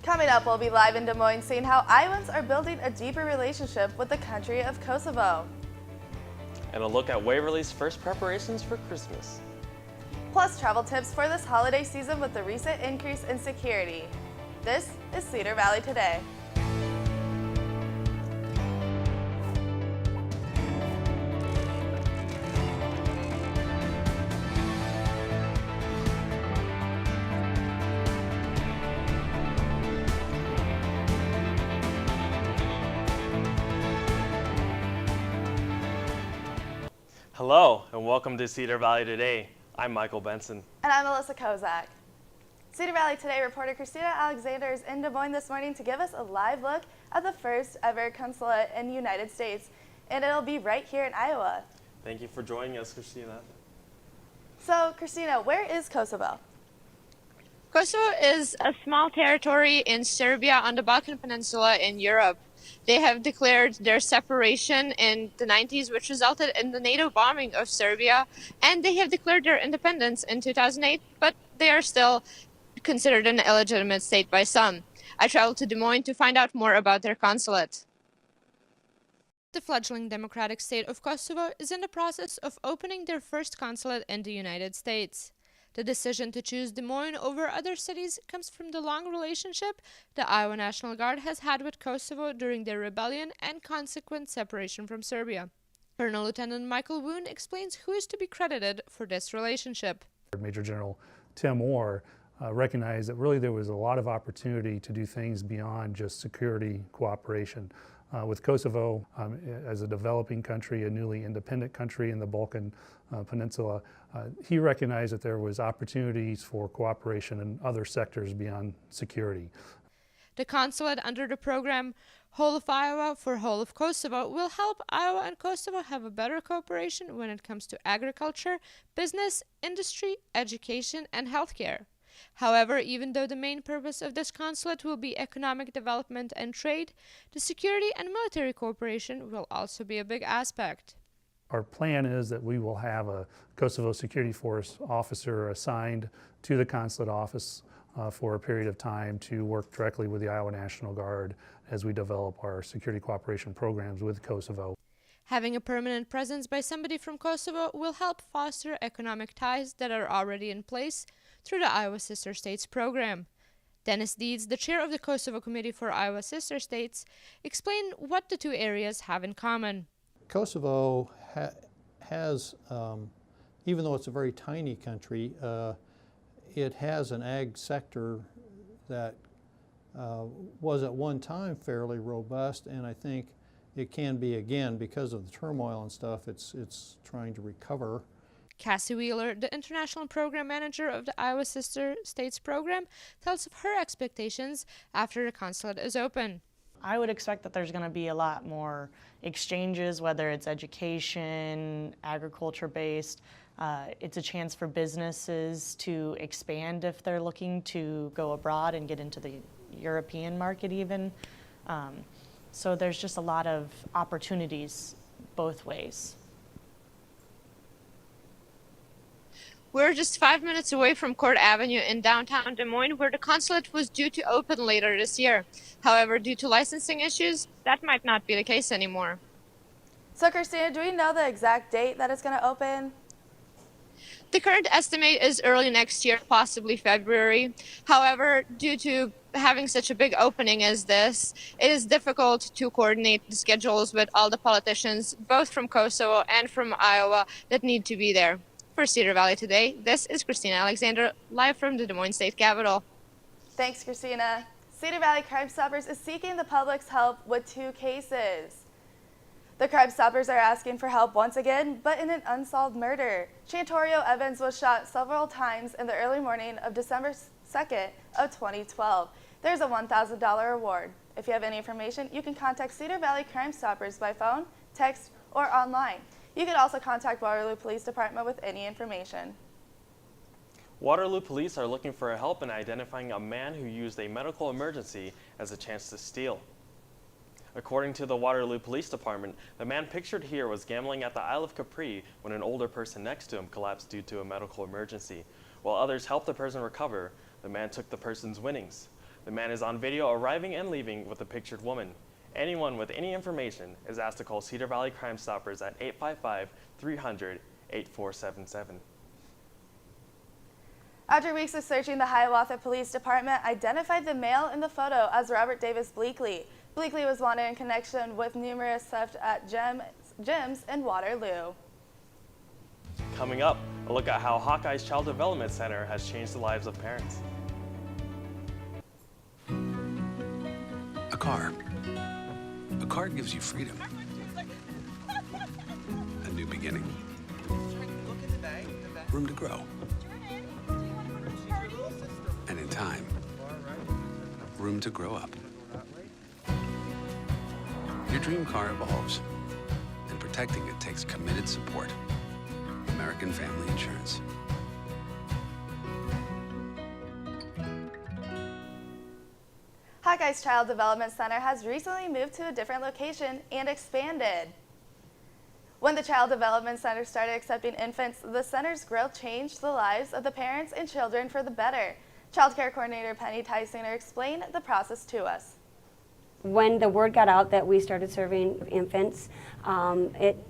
Coming up, we'll be live in Des Moines seeing how Iowans are building a deeper relationship with the country of Kosovo. And a look at Waverly's first preparations for Christmas. Plus travel tips for this holiday season with the recent increase in security. This is Cedar Valley Today. Hello, and welcome to Cedar Valley Today. I'm Michael Benson. And I'm Alyssa Kozak. Cedar Valley Today reporter Christina Alexander is in Des Moines this morning to give us a live look at the first ever consulate in the United States. And it'll be right here in Iowa. Thank you for joining us, Christina. So, Christina, where is Kosovo? Kosovo is a small territory in Serbia on the Balkan Peninsula in Europe. They have declared their separation in the 90s, which resulted in the NATO bombing of Serbia, and they have declared their independence in 2008, but they are still considered an illegitimate state by some. I traveled to Des Moines to find out more about their consulate. The fledgling democratic state of Kosovo is in the process of opening their first consulate in the United States. The decision to choose Des Moines over other cities comes from the long relationship the Iowa National Guard has had with Kosovo during their rebellion and consequent separation from Serbia. Colonel Lieutenant Michael Woon explains who is to be credited for this relationship. Major General Tim Orr recognized that really there was a lot of opportunity to do things beyond just security cooperation. With Kosovo, as a developing country, a newly independent country in the Balkan Peninsula, he recognized that there was opportunities for cooperation in other sectors beyond security. The consulate under the program Whole of Iowa for Whole of Kosovo will help Iowa and Kosovo have a better cooperation when it comes to agriculture, business, industry, education, and healthcare. However, even though the main purpose of this consulate will be economic development and trade, the security and military cooperation will also be a big aspect. Our plan is that we will have a Kosovo Security Force officer assigned to the consulate office for a period of time to work directly with the Iowa National Guard as we develop our security cooperation programs with Kosovo. Having a permanent presence by somebody from Kosovo will help foster economic ties that are already in place through the Iowa Sister States program. Dennis Deeds, the chair of the Kosovo Committee for Iowa Sister States, explained what the two areas have in common. Kosovo has, even though it's a very tiny country, it has an ag sector that was at one time fairly robust, and I think it can be again because of the turmoil and stuff. It's trying to recover. Cassie Wheeler, the international program manager of the Iowa Sister States program, tells of her expectations after the consulate is open. I would expect that there's going to be a lot more exchanges, whether it's education, agriculture-based. It's a chance for businesses to expand if they're looking to go abroad and get into the European market even. So there's just a lot of opportunities both ways. We're just 5 minutes away from Court Avenue in downtown Des Moines, where the consulate was due to open later this year. However, due to licensing issues, that might not be the case anymore. So, Christina, do we know the exact date that it's going to open? The current estimate is early next year, possibly February. However, due to having such a big opening as this, it is difficult to coordinate the schedules with all the politicians, both from Kosovo and from Iowa, that need to be there. For Cedar Valley Today, this is Christina Alexander, live from the Des Moines State Capitol. Thanks, Christina. Cedar Valley Crime Stoppers is seeking the public's help with two cases. The Crime Stoppers are asking for help once again, but in an unsolved murder. Chantorio Evans was shot several times in the early morning of December 2nd of 2012. There's a $1,000 reward. If you have any information, you can contact Cedar Valley Crime Stoppers by phone, text, or online. You can also contact Waterloo Police Department with any information. Waterloo Police are looking for help in identifying a man who used a medical emergency as a chance to steal. According to the Waterloo Police Department, the man pictured here was gambling at the Isle of Capri when an older person next to him collapsed due to a medical emergency. While others helped the person recover, the man took the person's winnings. The man is on video arriving and leaving with the pictured woman. Anyone with any information is asked to call Cedar Valley Crime Stoppers at 855-300-8477. After weeks of searching, the Hiawatha Police Department identified the male in the photo as Robert Davis Bleakley. Bleakley was wanted in connection with numerous theft at gyms in Waterloo. Coming up, a look at how Hawkeye's Child Development Center has changed the lives of parents. A car. A car gives you freedom. A new beginning. Room to grow. And in time, room to grow up. Your dream car evolves, and protecting it takes committed support. American Family Insurance. Hawkeye's Child Development Center has recently moved to a different location and expanded. When the Child Development Center started accepting infants, the center's growth changed the lives of the parents and children for the better. Child Care Coordinator Penny Tysinger explained the process to us. When the word got out that we started serving infants,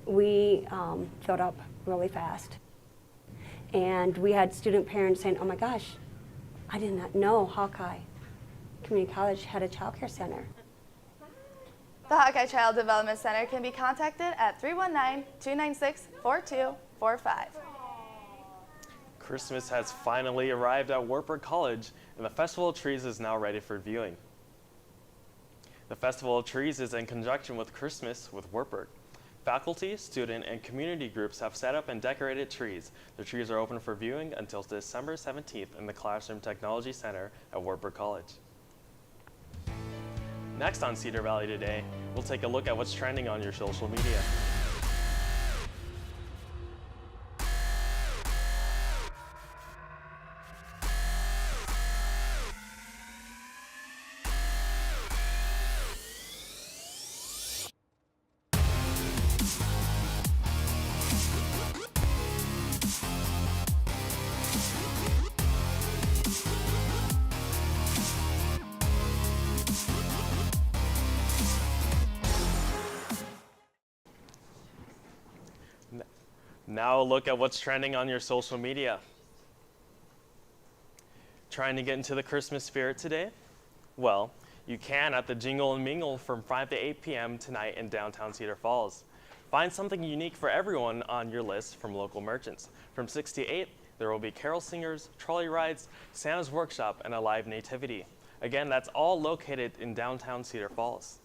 we filled up really fast. And we had student parents saying, oh my gosh, I did not know Hawkeye Community College had a child care center. The Hawkeye Child Development Center can be contacted at 319-296-4245. Christmas has finally arrived at Wartburg College, and the Festival of Trees is now ready for viewing. The Festival of Trees is in conjunction with Christmas with Wartburg. Faculty, student, and community groups have set up and decorated trees. The trees are open for viewing until December 17th in the Classroom Technology Center at Wartburg College. Next on Cedar Valley Today, we'll take a look at what's trending on your social media. Now a look at what's trending on your social media. Trying to get into the Christmas spirit today? Well, you can at the Jingle and Mingle from 5 to 8 p.m. tonight in downtown Cedar Falls. Find something unique for everyone on your list from local merchants. From 6 to 8, there will be carol singers, trolley rides, Santa's workshop, and a live nativity. Again, that's all located in downtown Cedar Falls.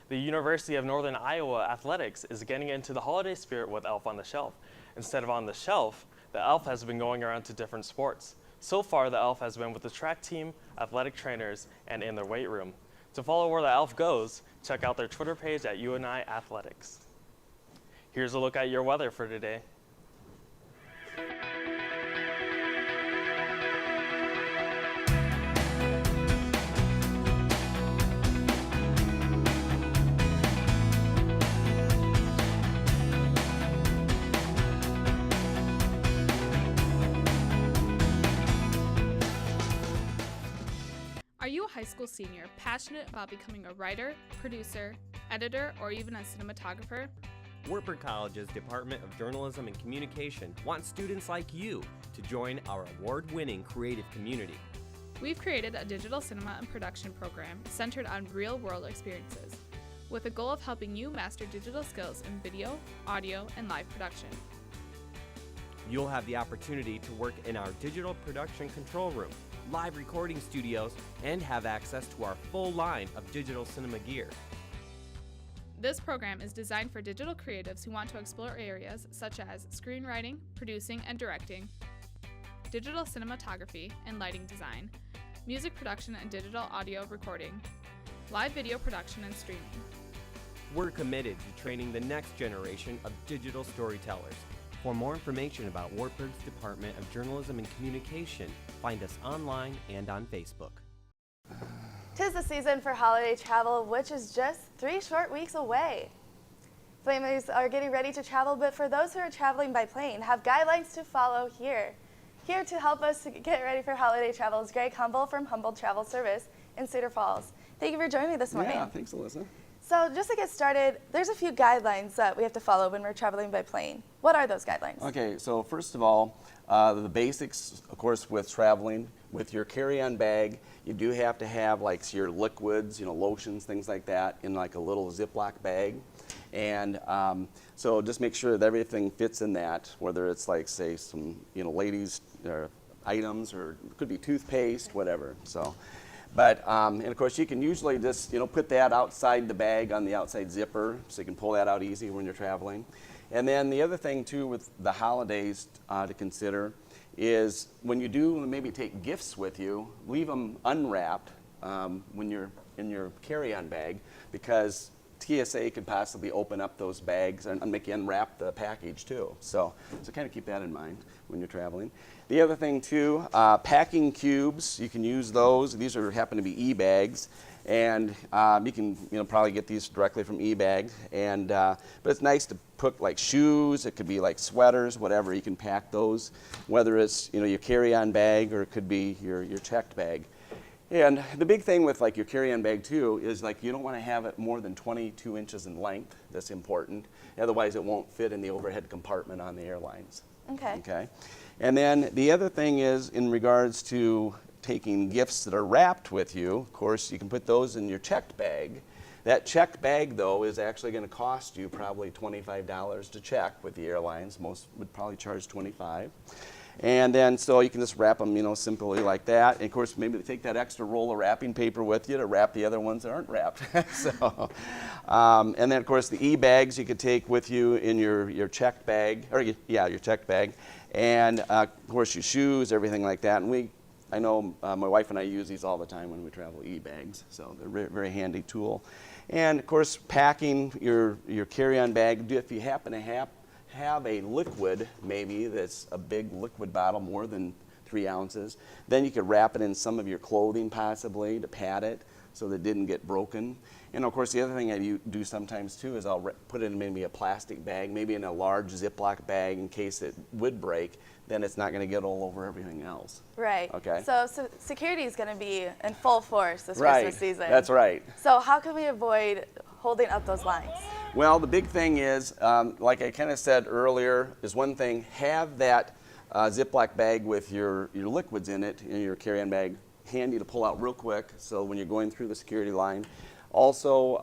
The University of Northern Iowa Athletics is getting into the holiday spirit with Elf on the Shelf. Instead of on the shelf, the elf has been going around to different sports. So far, the elf has been with the track team, athletic trainers, and in their weight room. To follow where the elf goes, check out their Twitter page at UNI Athletics. Here's a look at your weather for today. Are you a high school senior passionate about becoming a writer, producer, editor, or even a cinematographer? Wartburg College's Department of Journalism and Communication wants students like you to join our award-winning creative community. We've created a digital cinema and production program centered on real-world experiences, with a goal of helping you master digital skills in video, audio, and live production. You'll have the opportunity to work in our digital production control room, live recording studios, and have access to our full line of digital cinema gear. This program is designed for digital creatives who want to explore areas such as screenwriting, producing and directing, digital cinematography and lighting design, music production and digital audio recording, live video production and streaming. We're committed to training the next generation of digital storytellers. For more information about Wartburg's Department of Journalism and Communication, find us online and on Facebook. 'Tis the season for holiday travel, which is just 3 short weeks away. Families are getting ready to travel, but for those who are traveling by plane, have guidelines to follow here. Here to help us to get ready for holiday travel is Greg Humble from Humble Travel Service in Cedar Falls. Thank you for joining me this morning. Yeah, thanks, Alyssa. So just to get started, there's a few guidelines that we have to follow when we're traveling by plane. What are those guidelines? Okay, so first of all, the basics, of course, with traveling, with your carry-on bag, you do have to have like your liquids, lotions, things like that in like a little Ziploc bag. And so just make sure that everything fits in that, whether it's like, say, some, ladies' items, or it could be toothpaste, whatever. So, but, and of course, you can usually just, put that outside the bag on the outside zipper, so you can pull that out easy when you're traveling. And then the other thing, too, with the holidays to consider is when you do maybe take gifts with you, leave them unwrapped when you're in your carry-on bag, because TSA could possibly open up those bags and make you unwrap the package too. So kind of keep that in mind when you're traveling. The other thing too, packing cubes, you can use those. These happen to be e-bags, and you can probably get these directly from e-bag. And but it's nice to put like shoes. It could be like sweaters, whatever. You can pack those, whether it's your carry-on bag or it could be your checked bag. And the big thing with like your carry-on bag too is like you don't want to have it more than 22 inches in length. That's important. Otherwise it won't fit in the overhead compartment on the airlines. Okay. And then the other thing is in regards to taking gifts that are wrapped with you, of course you can put those in your checked bag. That checked bag though is actually going to cost you probably $25 to check with the airlines. Most would probably charge $25. And then, so you can just wrap them, simply like that. And of course, maybe take that extra roll of wrapping paper with you to wrap the other ones that aren't wrapped. So, and then of course, the e-bags you could take with you in your checked bag, or your checked bag. And of course, your shoes, everything like that. And I know my wife and I use these all the time when we travel, e-bags. So they're a very, very handy tool. And of course, packing your carry-on bag, if you happen to have a liquid, maybe that's a big liquid bottle, more than 3 ounces, then you could wrap it in some of your clothing possibly to pad it so that it didn't get broken. And of course the other thing I do sometimes too is I'll put it in maybe a plastic bag, maybe in a large Ziploc bag in case it would break, then it's not going to get all over everything else. Right. Okay. So security is going to be in full force this Christmas season. That's right. So how can we avoid holding up those lines? Well, the big thing is, like I kind of said earlier, is one thing, have that Ziploc bag with your liquids in it, in your carry-on bag, handy to pull out real quick, so when you're going through the security line. Also,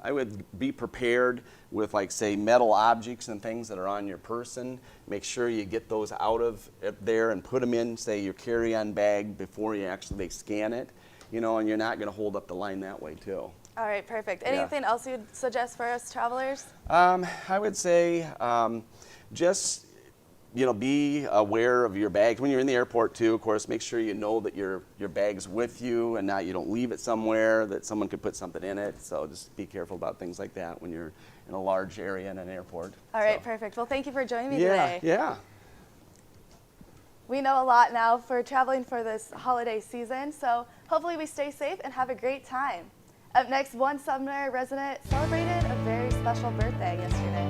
I would be prepared with, like, say, metal objects and things that are on your person. Make sure you get those out of there and put them in, say, your carry-on bag before you actually scan it, and you're not going to hold up the line that way, too. All right, perfect. Anything else you'd suggest for us travelers? I would say just, be aware of your bags. When you're in the airport too, of course, make sure you know that your bag's with you and not you don't leave it somewhere that someone could put something in it. So just be careful about things like that when you're in a large area in an airport. All right, perfect. Well, thank you for joining me today. Yeah. We know a lot now for traveling for this holiday season, so hopefully we stay safe and have a great time. Up next, one Sumner resident celebrated a very special birthday yesterday.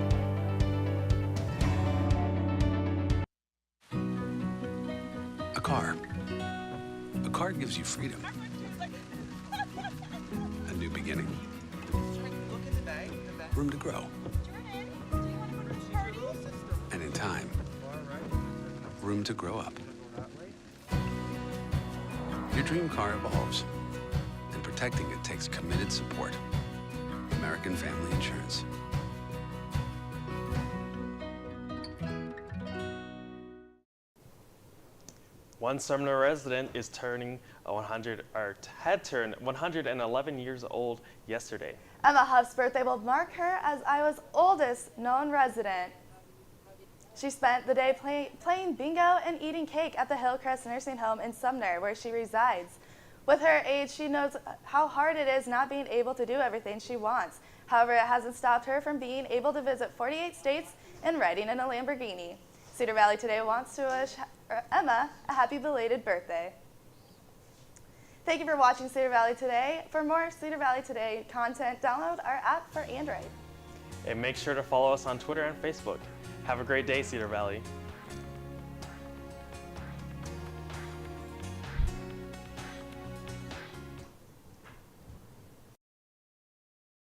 A car. A car gives you freedom. A new beginning. Room to grow. And in time, room to grow up. Your dream car evolves. And protecting it takes committed support. American Family Insurance. One Sumner resident is had turned 111 years old yesterday. Emma Huff's birthday will mark her as Iowa's oldest known resident. She spent the day playing bingo and eating cake at the Hillcrest Nursing Home in Sumner, where she resides. With her age, she knows how hard it is not being able to do everything she wants. However, it hasn't stopped her from being able to visit 48 states and riding in a Lamborghini. Cedar Valley Today wants to wish Emma a happy belated birthday. Thank you for watching Cedar Valley Today. For more Cedar Valley Today content, download our app for Android. And make sure to follow us on Twitter and Facebook. Have a great day, Cedar Valley.